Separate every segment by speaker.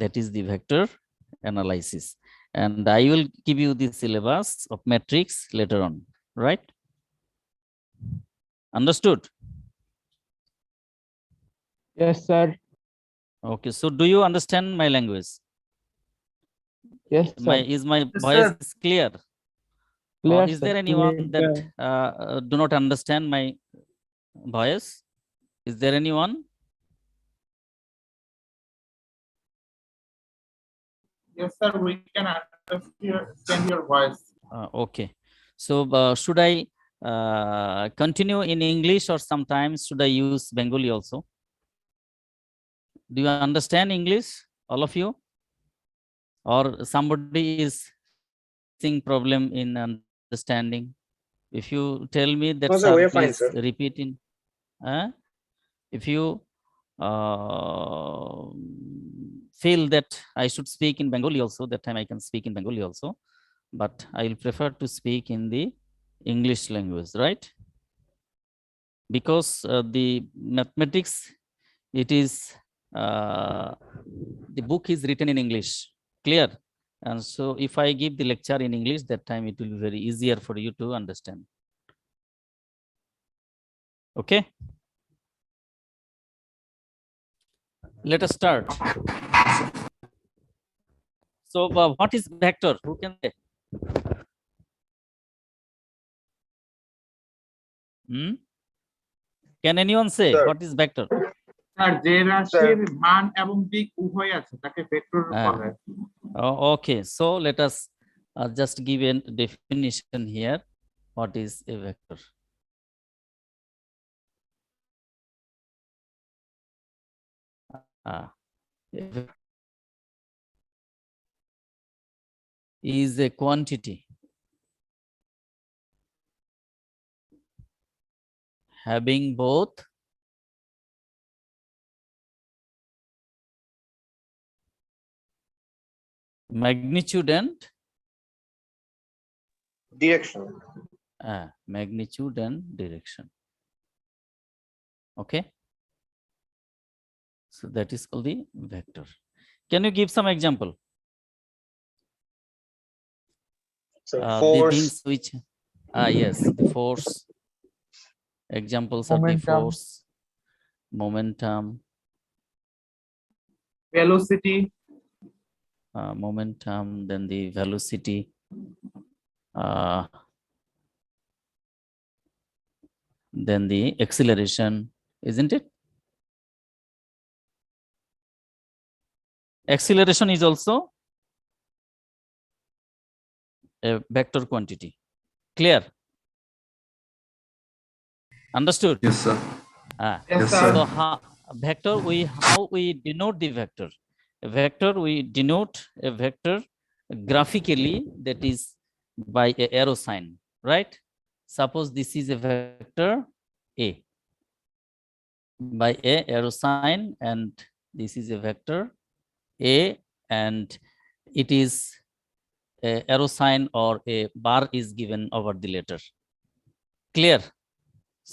Speaker 1: That is the vector analysis. And I will give you the syllabus of matrix later on, right? Understood?
Speaker 2: Yes, sir.
Speaker 1: Okay, so do you understand my language?
Speaker 2: Yes, sir.
Speaker 1: Is my
Speaker 3: Yes,
Speaker 1: voice
Speaker 3: sir.
Speaker 1: clear?
Speaker 2: Clear,
Speaker 1: Or is
Speaker 2: sir.
Speaker 1: there anyone that
Speaker 2: Clear.
Speaker 1: do not understand my voice? Is there anyone?
Speaker 3: Yes, sir. We can understand your voice.
Speaker 1: Okay. So should I continue in English, or sometimes should I use Bengali also? Do you understand English, all of you? Or somebody is facing problem in understanding? If you tell me that,
Speaker 4: No, sir,
Speaker 1: sir,
Speaker 4: we are fine,
Speaker 1: please
Speaker 4: sir.
Speaker 1: repeat in. If you uh, feel that I should speak in Bengali also, that time I can speak in Bengali also. But I will prefer to speak in the English language, right? Because the mathematics, it is the book is written in English, clear? And so if I give the lecture in English, that time it will be very easier for you to understand. Okay, let us start. So what is vector? Who can say? Can anyone say
Speaker 4: Sir.
Speaker 1: what is vector?
Speaker 3: Sir যে রাশির মান এবং দিক উভয় আছে তাকে vector বলে।
Speaker 1: Okay, so let us just give a definition here. What is a vector? Is a quantity having both magnitude and
Speaker 4: Direction.
Speaker 1: magnitude and direction. Okay, so that is called the vector. Can you give some example?
Speaker 4: So
Speaker 1: The
Speaker 4: force.
Speaker 1: things which yes, the force. Examples of the
Speaker 2: Momentum.
Speaker 1: force, momentum,
Speaker 3: velocity,
Speaker 1: momentum, then the velocity, then the acceleration, isn't it? Acceleration is also a vector quantity. Clear? Understood?
Speaker 5: Yes, sir.
Speaker 3: yes, sir.
Speaker 1: So how we denote the vector? A vector, we denote a vector graphically, that is by a arrow sign, right? Suppose this is a vector A by a arrow sign, and this is a vector A, and it is a arrow sign or a bar is given over the letter. Clear?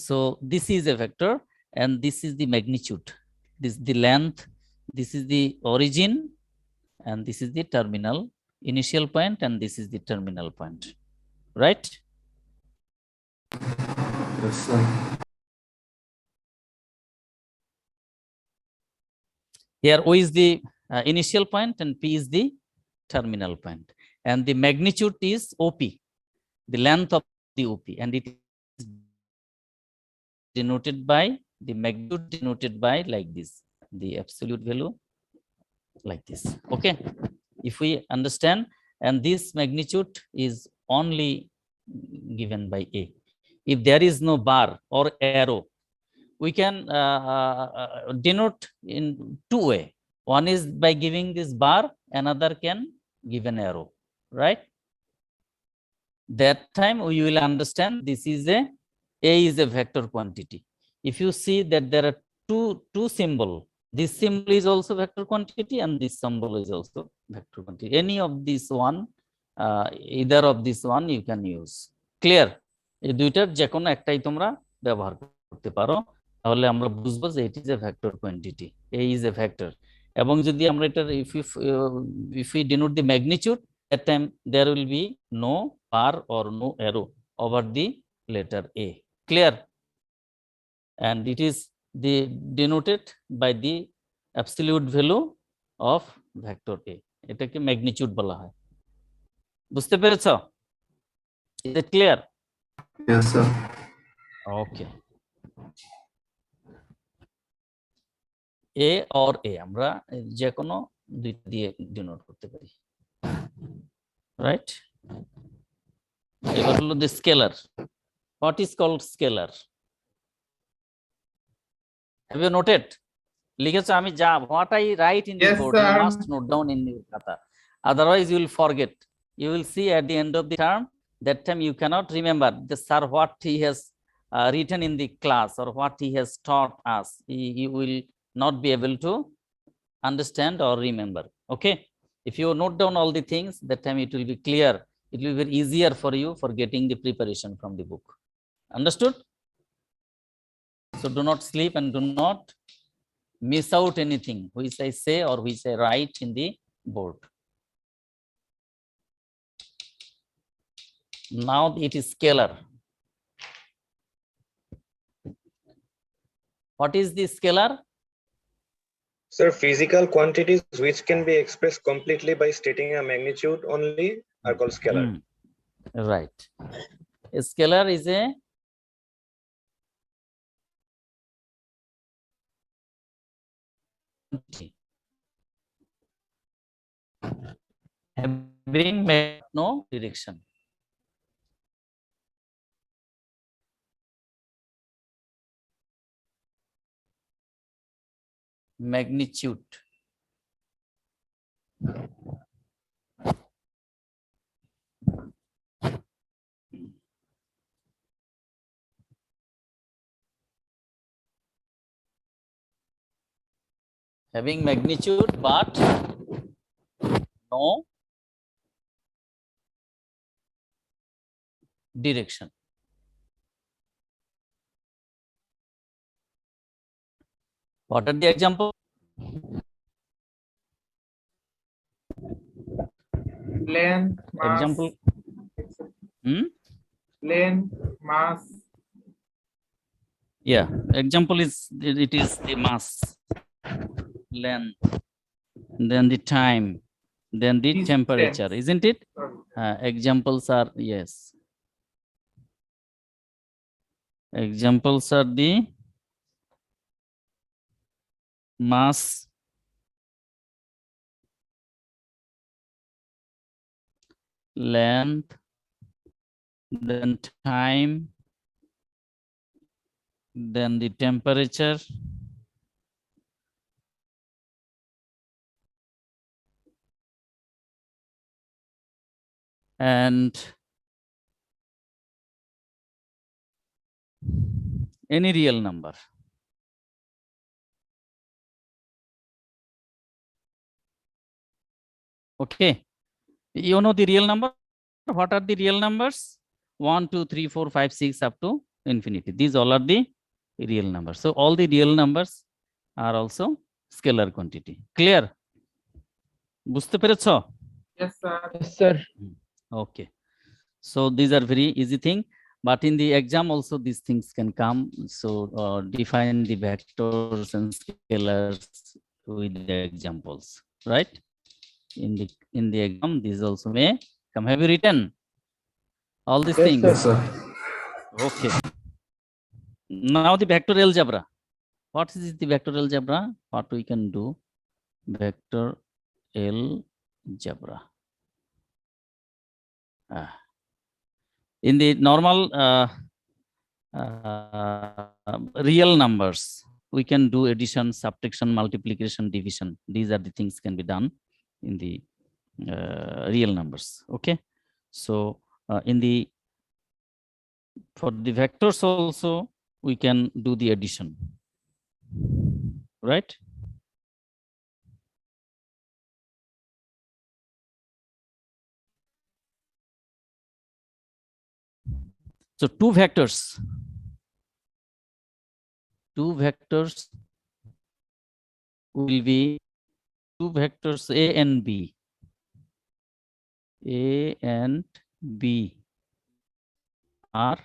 Speaker 1: So this is a vector, and this is the magnitude, this is the length, this is the origin, and this is the terminal initial point, and this is the terminal point, right?
Speaker 5: Yes, sir.
Speaker 1: Here O is the initial point and P is the terminal point, and the magnitude is OP, the length of the OP, and it is denoted by the magnitude denoted by like this, the absolute value like this. Okay, if we understand, and this magnitude is only given by A. If there is no bar or arrow, we can denote in two ways. One is by giving this bar, another can give an arrow, right? That time we will understand this is a is a vector quantity. If you see that there are two symbol, this symbol is also vector quantity, and this symbol is also vector quantity. Any of this one, either of this one you can use. Clear? এই দুইটার যে কোনো একটাই তোমরা ব্যবহার করতে পারো, তাহলে আমরা বুঝবো যে it is a vector quantity. A is a vector. এবং যদি আমরা এটা if we denote the magnitude, that time there will be no bar or no arrow over the letter A. Clear? And it is denoted by the absolute value of vector A. এটাকে magnitude বলা হয়। বুঝতে পেরেছো? Is it clear?
Speaker 4: Yes, sir.
Speaker 1: Okay. A or A আমরা যে কোনো দুইটা দিয়ে ডিনোট করতে পারি, রাইট? এবার হলো the scalar. What is called scalar? Have you noted? লিখেছো? আমি যা what I write in the
Speaker 3: Yes,
Speaker 1: board, you
Speaker 3: sir.
Speaker 1: must note down in your khata. Otherwise, you will forget. You will see at the end of the term, that time you cannot remember the sir what he has written in the class or what he has taught us. He will not be able to understand or remember. Okay. If you note down all the things, that time it will be clear. It will be very easier for you for getting the preparation from the book. Understood? So do not sleep and do not miss out anything which I say or which I write in the board. Now it is scalar. What is the scalar?
Speaker 4: Sir, physical quantities which can be expressed completely by stating a magnitude only are called scalar.
Speaker 1: Right. A scalar is a having no direction. Magnitude. Having magnitude but no direction. What are the examples?
Speaker 3: Length, mass,
Speaker 1: Example.
Speaker 3: length, mass,
Speaker 1: Yeah, example is it is the mass, length, then the time, then the
Speaker 3: Distance.
Speaker 1: temperature, isn't it?
Speaker 3: sorry.
Speaker 1: Examples are, yes. Examples are the mass, length, then time, then the temperature, and any real number. Okay, you know the real number. What are the real numbers? 1, 2, 3, 4, 5, 6 up to infinity. These all are the real numbers. So all the real numbers are also scalar quantity. Clear? বুঝতে পেরেছো?
Speaker 3: Yes, sir.
Speaker 2: Yes, sir.
Speaker 1: Okay. So these are very easy thing, but in the exam also these things can come. So define the vectors and scalars with the examples, right? In the exam, these also may come. Have you written all these
Speaker 2: Yes,
Speaker 1: things?
Speaker 2: sir.
Speaker 1: Okay. Now the vector algebra. What is the vector algebra? What we can do? Vector algebra. In the normal real numbers, we can do addition, subtraction, multiplication, division. These are the things can be done in the real numbers. Okay. So in the for the vectors also we can do the addition, right? So two vectors will be two vectors A and B. A and B are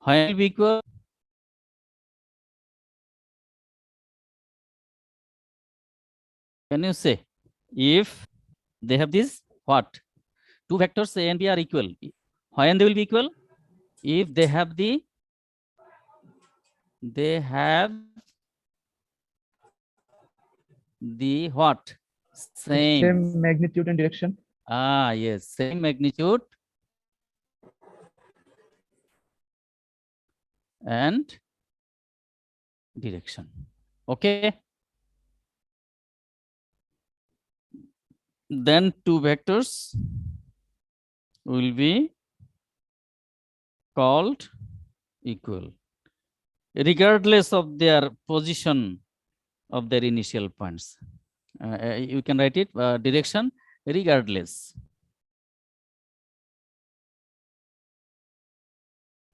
Speaker 1: when will be equal? Can you say if they have this what? Two vectors A and B are equal. When they will be equal? If they have the what?
Speaker 2: Same magnitude and direction.
Speaker 1: Ah, yes, same magnitude and direction. Okay. Then two vectors will be called equal, regardless of their position of their initial points. You can write it direction regardless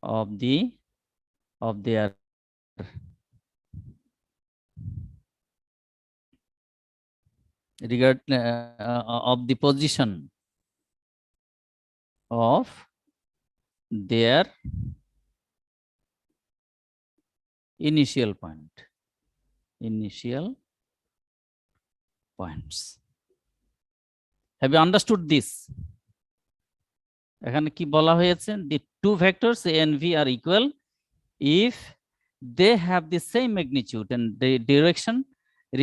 Speaker 1: of their of the position of their initial points. Have you understood this? এখানে কি বলা হয়েছে? The two vectors A and V are equal if they have the same magnitude and the direction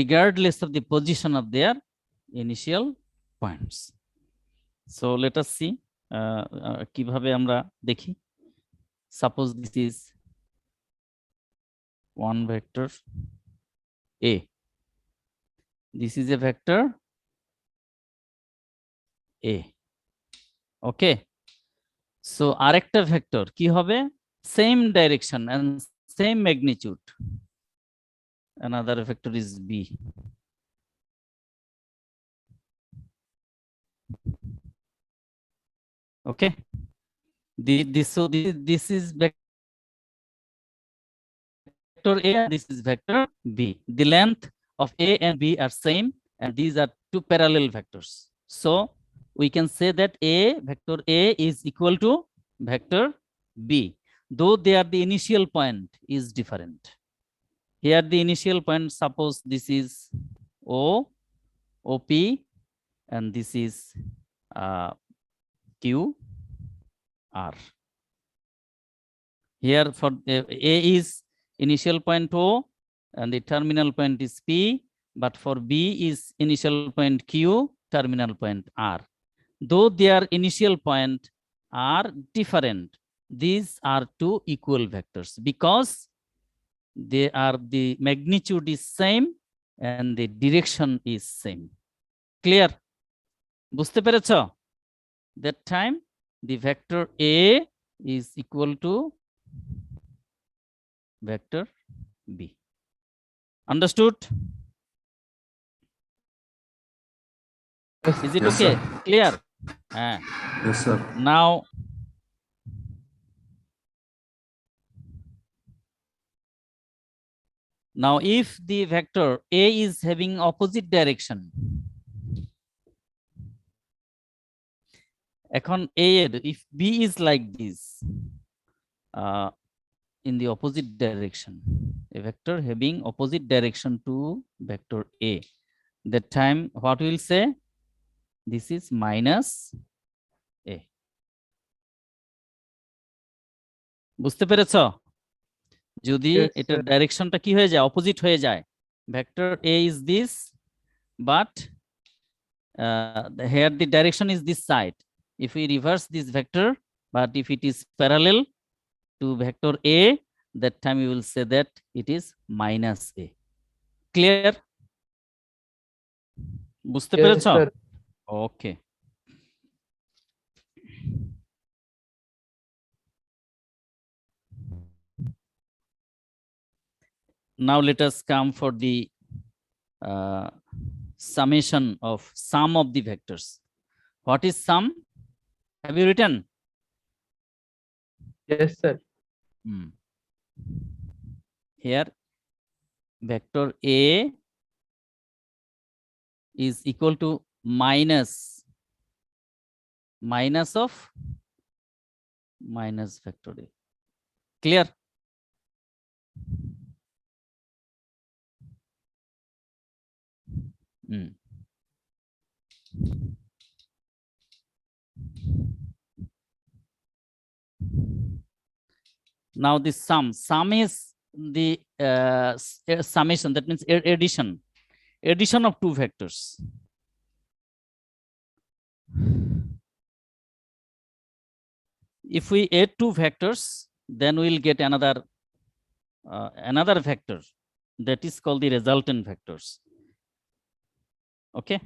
Speaker 1: regardless of the position of their initial points. So let us see কিভাবে আমরা দেখি. Suppose this is one vector A. This is a vector A. Okay. So আরেকটা vector কি হবে? Same direction and same magnitude. Another vector is B. Okay. This is vector A and this is vector B. The length of A and B are same and these are two parallel vectors. So we can say that vector A is equal to vector B, though there the initial point is different. Here the initial point, suppose this is OP and this is QR. Here for A is initial point O and the terminal point is P, but for B is initial point Q, terminal point R. Though their initial point are different, these are two equal vectors because the magnitude is same and the direction is same. Clear? বুঝতে পেরেছ? That time the vector A is equal to vector B. Understood? Is it
Speaker 5: Yes,
Speaker 1: okay?
Speaker 5: sir.
Speaker 1: Clear?
Speaker 5: Yes, sir.
Speaker 1: Now if the vector A is having opposite direction, এখন A if B is like this in the opposite direction, a vector having opposite direction to vector A, that time what we'll say? This is minus A. বুঝতে পেরেছ? যদি এটা ডাইরেকশনটা কি হয়ে যায়, opposite হয়ে যায়, vector A is this, but here the direction is this side. If we reverse this vector, but if it is parallel to vector A, that time we will say that it is minus A. Clear? বুঝতে পেরেছ? Okay. Now let us come for the summation of sum of the vectors. What is sum? Have you written?
Speaker 2: Yes, sir.
Speaker 1: here vector A is equal to minus of minus vector A. Clear? Now this sum is the summation, that means addition of two vectors. If we add two vectors, then we'll get another vector, that is called the resultant vectors. Okay,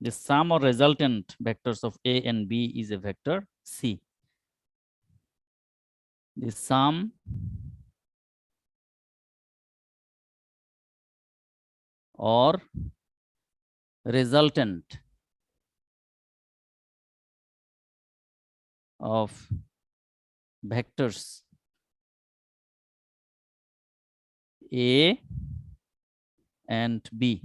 Speaker 1: the sum or resultant vectors of A and B is a vector C. The sum or resultant of vectors A and B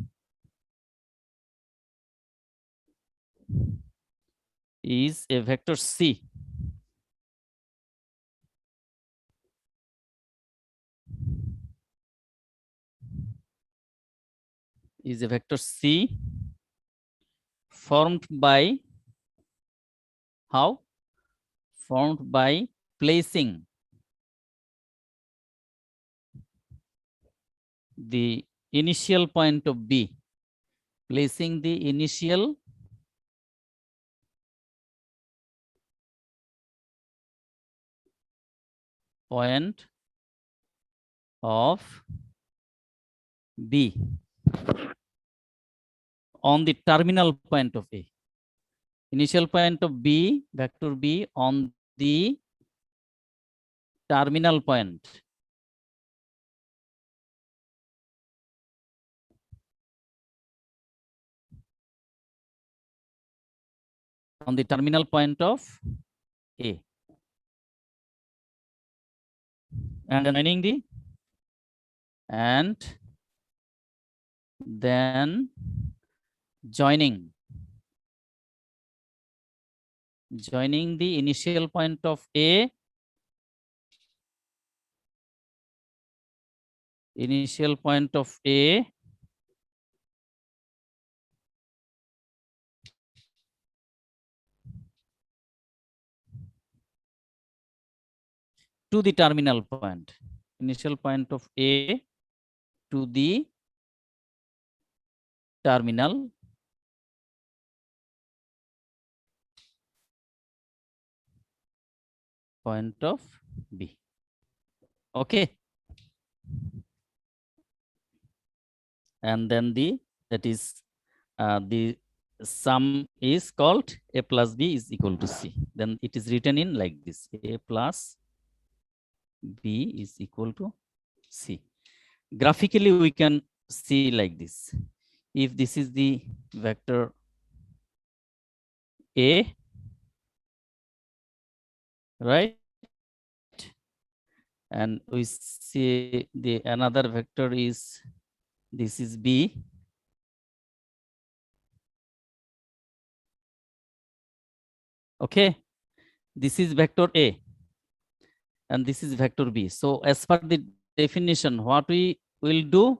Speaker 1: is a vector C. Is a vector C formed by how? Formed by placing the initial point of B, placing the initial point of B on the terminal point of A. Initial point of B, vector B, on the terminal point. On the terminal point of A. And then joining the initial point of A, to the terminal point, initial point of A to the terminal point of B. Okay. And then the sum is called A plus B is equal to C. Then it is written in like this: A plus B is equal to C. Graphically, we can see like this. If this is the vector A, right? And we see the another vector is, this is B. Okay, this is vector A and this is vector B. So as per the definition, what we will do,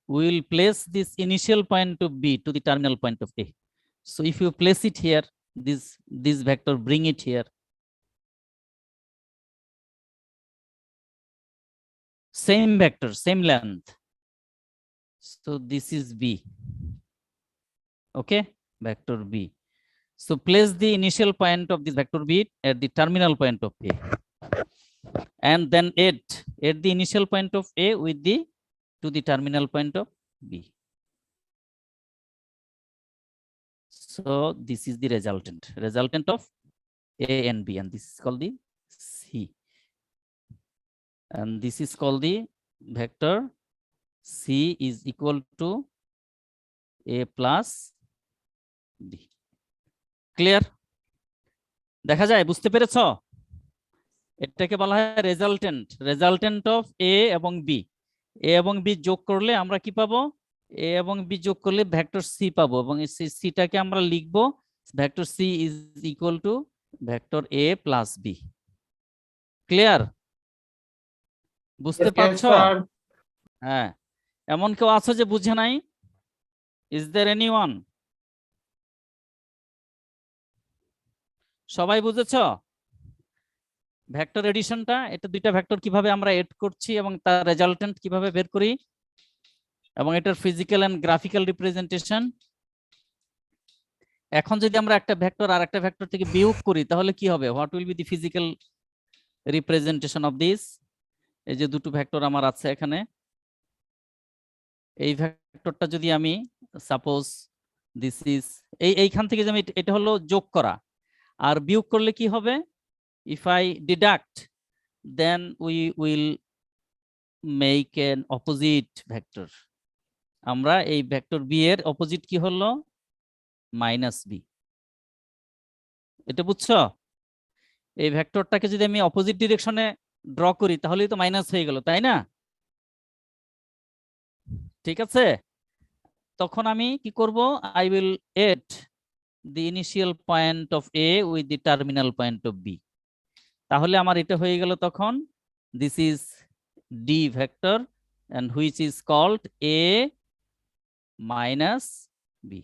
Speaker 1: we will place this initial point of B to the terminal point of A. So if you place it here, this vector, bring it here. Same vector, same length. So this is B. Okay, vector B. So place the initial point of this vector B at the terminal point of A. And then add the initial point of A with to the terminal point of B. So this is the resultant of A and B, and this is called the C. And this is called the vector C is equal to A plus B. Clear? দেখা যায়, বুঝতে পেরেছো? এটাকে বলা হয় resultant of A এবং B। এ এবং B যোগ করলে আমরা কি পাবো? এ এবং বি যোগ করলে ভেক্টর সি পাবো, এবং এই সিটাকে আমরা লিখবো vector C is equal to vector A plus B. Clear? বুঝতে পারছো? হ্যাঁ। এমন কেউ আছো যে বুঝে নাই? Is there anyone? সবাই বুঝেছো? ভেক্টর এডিশনটা, এটা দুইটা ভেক্টর কিভাবে আমরা এড করছি এবং তার রেজাল্টেন্ট কিভাবে বের করি, এবং এটার ফিজিক্যাল এন্ড গ্রাফিক্যাল রিপ্রেজেন্টেশন। এখন যদি আমরা একটা ভেক্টর আর একটা ভেক্টর থেকে বিয়োগ করি তাহলে কি হবে? What will be the physical representation of this? এই যে দুটো ভেক্টর আমার আছে এখানে, এই ভেক্টরটা যদি আমি সাপোজ দিস ইজ এইখান থেকে যে আমি এটা হলো যোগ করা, আর বিয়োগ করলে কি হবে? If I deduct then we will make an opposite vector. আমরা এই ভেক্টর বি এর অপোজিট কি হলো? Minus B. এটা বুঝছো? এই ভেক্টরটাকে যদি আমি অপোজিট ডিরেকশনে ড্র করি তাহলেই তো মাইনাস হয়ে গেল, তাই না? ঠিক আছে, তখন আমি কি করব? I will add the initial point of A with the terminal point of B. তাহলে আমার এটা হয়ে গেল তখন this is D vector and which is called A minus B.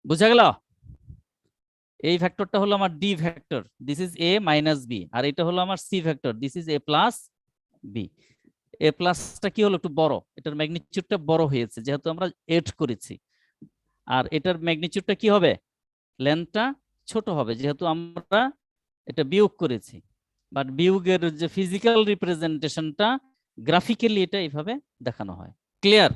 Speaker 1: বুঝা গেল? এই ভেক্টরটা হলো আমার D vector, this is A minus B, আর এটা হলো আমার C vector, this is A plus B. A প্লাসটা কি হলো? একটু বড়, এটার ম্যাগনিটিউডটা বড় হয়েছে যেহেতু আমরা এড করেছি, আর এটার ম্যাগনিটিউডটা কি হবে? লেন্থটা ছোট হবে যেহেতু আমরা এটা বিয়োগ করেছি। বাট বিয়োগের যে ফিজিক্যাল রিপ্রেজেন্টেশনটা গ্রাফিক্যালি এটা এইভাবে দেখানো হয়। ক্লিয়ার?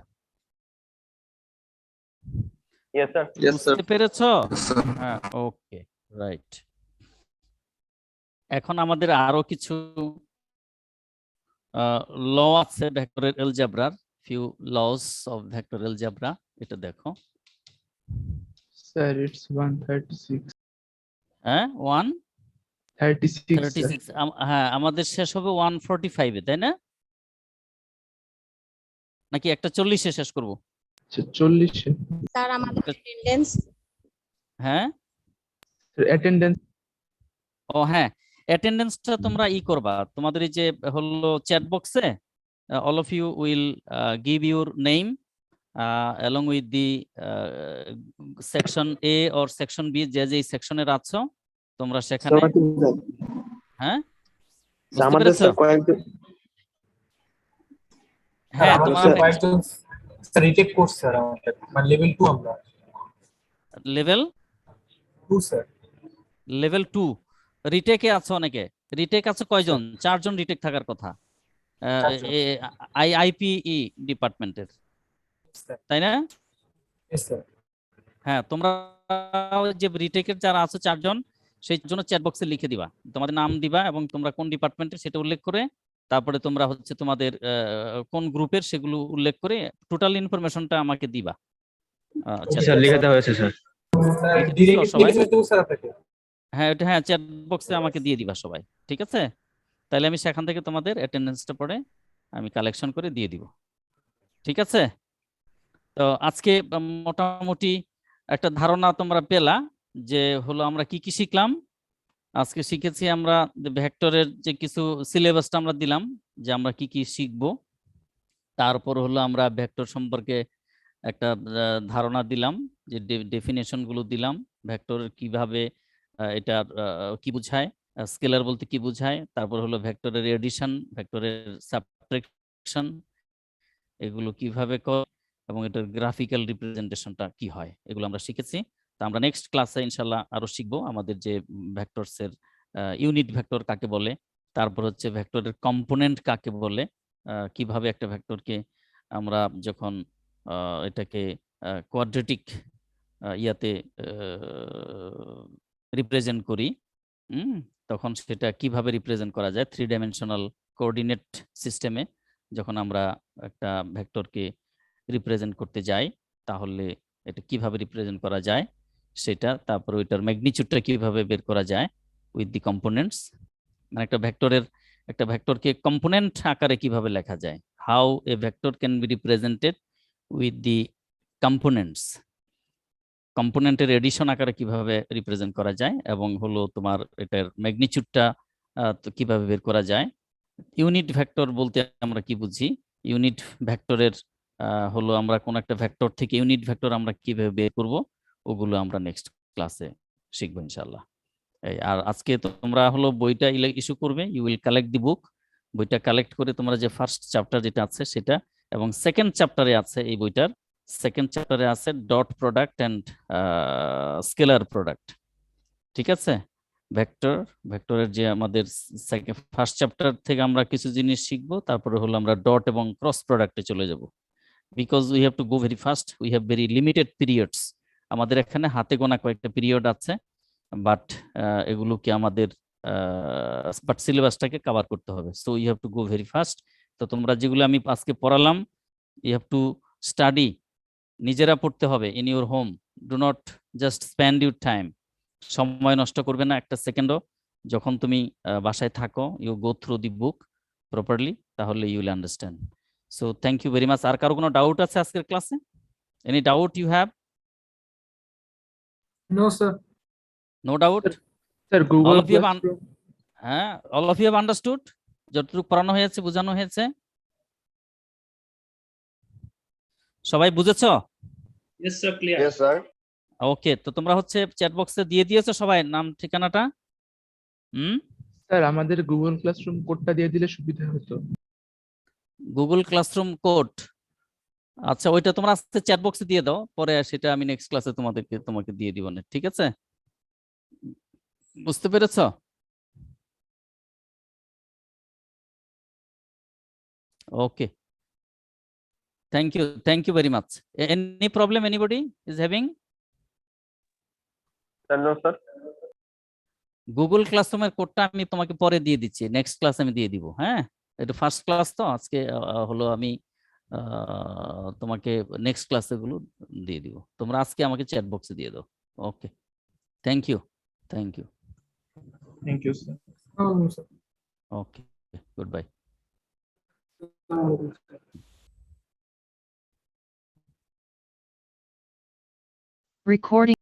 Speaker 6: Yes, sir.
Speaker 1: বুঝতে পেরেছো?
Speaker 5: Yes, sir.
Speaker 1: হ্যাঁ, ওকে, রাইট। এখন আমাদের আরো কিছু ল আছে ভেক্টরের এলজেব্রার, few laws of vector algebra. এটা দেখো।
Speaker 2: Sir, it's 136.
Speaker 1: হ্যাঁ,
Speaker 2: 36, sir.
Speaker 1: 136। হ্যাঁ, আমাদের শেষ হবে 145 এ, তাই না? নাকি একটা 40-এ শেষ করব?
Speaker 2: 40
Speaker 7: স্যার আমাদের অ্যাটেন্ডেন্স।
Speaker 1: হ্যাঁ,
Speaker 2: attendance.
Speaker 1: ও হ্যাঁ, অ্যাটেন্ডেন্সটা তোমরা ই করবা তোমাদের এই যে হলো চ্যাট বক্সে। All of you will give your name along with the section A or section B, যে যে সেকশনের আছো তোমরা সেখানে। হ্যাঁ, বুঝতে পেরেছো? হ্যাঁ, তোমার
Speaker 8: রিটেক কোর্স স্যার আমাদের মানে লেভেল 2 আমরা
Speaker 1: লেভেল
Speaker 8: 2 স্যার।
Speaker 1: লেভেল 2 রিটেকে আছে অনেকে। রিটেক আছে কয়জন? 4 জন রিটেক থাকার কথা আইপিই ডিপার্টমেন্টের, তাই না?
Speaker 8: Yes sir.
Speaker 1: হ্যাঁ, তোমরা যে রিটেকের যারা আছে 4 জন, সেই জন্য চ্যাট বক্সে লিখে দিবা তোমাদের নাম দিবা এবং তোমরা কোন ডিপার্টমেন্টের সেটা উল্লেখ করে, তারপরে তোমরা হচ্ছে তোমাদের কোন গ্রুপের সেগুলো উল্লেখ করে টোটাল ইনফরমেশনটা আমাকে দিবা।
Speaker 6: স্যার লিখে দেওয়া হয়েছে স্যার।
Speaker 1: হ্যাঁ, এটা হ্যাঁ চ্যাট বক্সে আমাকে দিয়ে দিবা সবাই, ঠিক আছে? তাহলে আমি সেখান থেকে তোমাদের অ্যাটেন্ডেন্সটা পড়ে আমি কালেকশন করে দিয়ে দিব, ঠিক আছে? তো আজকে মোটামুটি একটা ধারণা তোমরা পেলা যে হলো আমরা কি কি শিখলাম। আজকে শিখেছি আমরা ভেক্টরের যে কিছু সিলেবাসটা আমরা দিলাম যে আমরা কি কি শিখবো, তারপর হলো আমরা ভেক্টর সম্পর্কে একটা ধারণা দিলাম, যে ডেফিনেশন গুলো দিলাম, ভেক্টর কিভাবে এটা কি বোঝায়, স্কেলার বলতে কি বোঝায়, তারপর হলো ভেক্টরের এডিশন, ভেক্টরের সাবট্রাকশন এগুলো কিভাবে করে, এবং এটার গ্রাফিক্যাল রিপ্রেজেন্টেশনটা কি হয়, এগুলো আমরা শিখেছি। তো আমরা নেক্সট ক্লাসে ইনশাল্লাহ আরো শিখবো আমাদের যে ভেক্টরসের ইউনিট ভেক্টর কাকে বলে, তারপর হচ্ছে ভেক্টরের কম্পোনেন্ট কাকে বলে, কিভাবে একটা ভেক্টরকে আমরা যখন এটাকে কোয়াড্রেটিক ইয়াতে রিপ্রেজেন্ট করি, তখন সেটা কিভাবে রিপ্রেজেন্ট করা যায় 3 ডাইমেনশনাল কোঅর্ডিনেট সিস্টেমে। যখন আমরা একটা ভেক্টরকে রিপ্রেজেন্ট করতে যাই তাহলে এটা কিভাবে রিপ্রেজেন্ট করা যায় সেটা, তারপর ওইটার ম্যাগনিটিউডটা কিভাবে বের করা যায় উইথ দি কম্পোনেন্টস, মানে একটা ভেক্টরকে কম্পোনেন্ট আকারে কিভাবে লেখা যায়, how a vector can be represented with the components. কম্পোনেন্টের এডিশন আকারে কিভাবে রিপ্রেজেন্ট করা যায় এবং হলো তোমার এটার ম্যাগনিটিউডটা কিভাবে বের করা যায়। ইউনিট ভেক্টর বলতে আমরা কি বুঝি, ইউনিট ভেক্টরের হলো আমরা কোন একটা ভেক্টর থেকে ইউনিট ভেক্টর আমরা কিভাবে বের করব, ওগুলো আমরা নেক্সট ক্লাসে শিখবো ইনশাআল্লাহ। আর আজকে তোমরা হলো বইটা ইস্যু করবে, ইউ উইল কালেক্ট দি বুক। বইটা কালেক্ট করে তোমরা যে ফার্স্ট চ্যাপ্টার যেটা আছে সেটা, এবং সেকেন্ড চ্যাপ্টারে আছে এই বইটার সেকেন্ড চ্যাপ্টারে আছে dot product and scalar product. ঠিক আছে, ভেক্টরের যে আমাদের ফার্স্ট চ্যাপ্টার থেকে আমরা কিছু জিনিস শিখবো, তারপরে হলো আমরা ডট এবং ক্রস প্রোডাক্টে চলে যাব। Because we have to go very fast, we have very limited periods. আমাদের এখানে হাতে গোনা কয়েকটা পিরিয়ড আছে, বাট এগুলোকে আমাদের বাট সিলেবাসটাকে কভার করতে হবে। So you have to go very fast. তো তোমরা যেগুলো আমি আজকে পড়ালাম, ইউ হ্যাভ টু স্টাডি, নিজেরা পড়তে হবে in your home. Do not just spend your time, সময় নষ্ট করবে না একটা সেকেন্ডও। যখন তুমি বাসায় থাকো, you go through the book properly, তাহলে you will understand. So thank you very much. আর কারো কোনো ডাউট আছে আজকের ক্লাসে? Any doubt you have?
Speaker 8: No, sir.
Speaker 1: No doubt?
Speaker 2: Sir Google
Speaker 1: All of you have
Speaker 2: classroom
Speaker 1: হ্যাঁ, all of you have understood? যতটুকু পড়ানো হয়েছে, বোঝানো হয়েছে, সবাই বুঝেছো?
Speaker 3: Yes, sir, clear.
Speaker 4: Yes, sir.
Speaker 1: ওকে, তো তোমরা হচ্ছে চ্যাট বক্সে দিয়ে দিয়েছো সবাই নাম ঠিকানাটা?
Speaker 2: স্যার আমাদের গুগল ক্লাসরুম কোডটা দিয়ে দিলে সুবিধা হতো।
Speaker 1: গুগল ক্লাসরুম কোড, আচ্ছা ওইটা তোমরা আজকে চ্যাট বক্সে দিয়ে দাও, পরে সেটা আমি নেক্সট ক্লাসে তোমাকে দিয়ে দিব না, ঠিক আছে? বুঝতে পেরেছো? Okay, thank you very much. Any problem anybody is having?
Speaker 6: Sir, no, sir.
Speaker 1: Google ক্লাসরুমের কোডটা আমি তোমাকে পরে দিয়ে দিচ্ছি, নেক্সট ক্লাসে আমি দিয়ে দিব। হ্যাঁ, এটা ফার্স্ট ক্লাস তো আজকে, হলো আমি তোমাকে নেক্সট ক্লাসে গুলো দিয়ে দিব। তোমরা আজকে আমাকে চ্যাট বক্সে দিয়ে দাও। Okay, thank you.
Speaker 2: Thank you sir.
Speaker 8: No, sir.
Speaker 1: Okay, goodbye.
Speaker 9: Recording